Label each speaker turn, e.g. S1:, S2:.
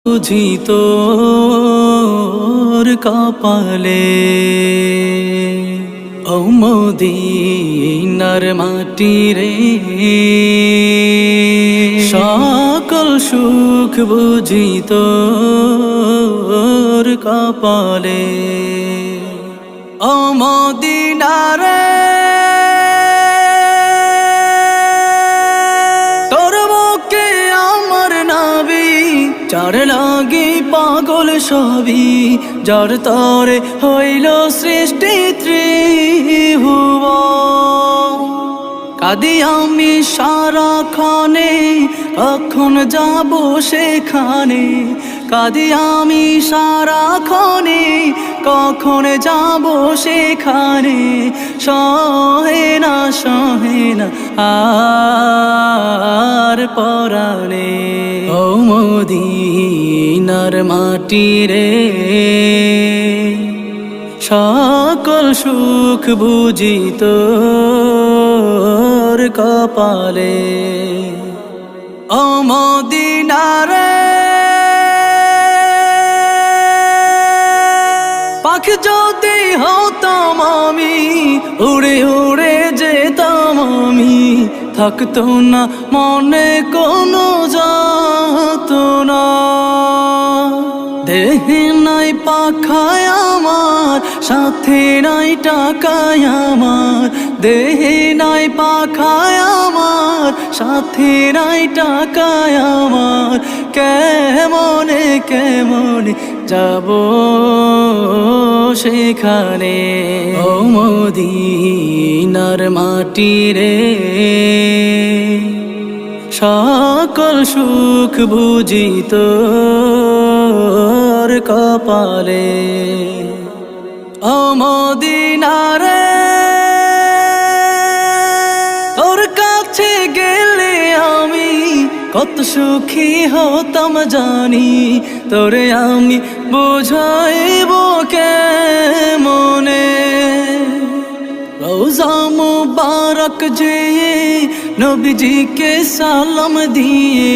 S1: বুঝি তোর কপালে ও মদিনার মাটি রে, সকল সুখ বুঝি তোর কপালে ও মদিনা রে। যার লাগি পাগল সবই, যার তরে হইল সৃষ্টি ত্রিভুবন। কাঁদি আমি সারাক্ষণে, কখন যাব সেখানে। কাঁদি আমি সারাক্ষণে, কখন যাব সেখানে। সহে না আর পরাণে ও মদিনার মাটি রে, সকল সুখ বুঝি তোর কপালে ও মদিনা রে। পাখি যদি হতাম আমি, উড়ে উড়ে যেতাম আমি, থাকতো না মনে কোনো যাতনা। দেহে নাই পাখায় আমার, সাথে নাই টাকায় আমার। দেহে নাই পাখায় আমার, সাথে নাই টাকায় আমার। কেমনে কেমনে যাব সেখানে ও মদিনার মাটি রে, সকল সুখ বুঝি তোর কপালে ও মদিনা রে। তোর কাছে গেলে আমি কত সুখী হতাম জানি। তোরে আমি বুঝাইব কেমনে, রোজা মুবারক যে নবীজিকে সালাম দিয়ে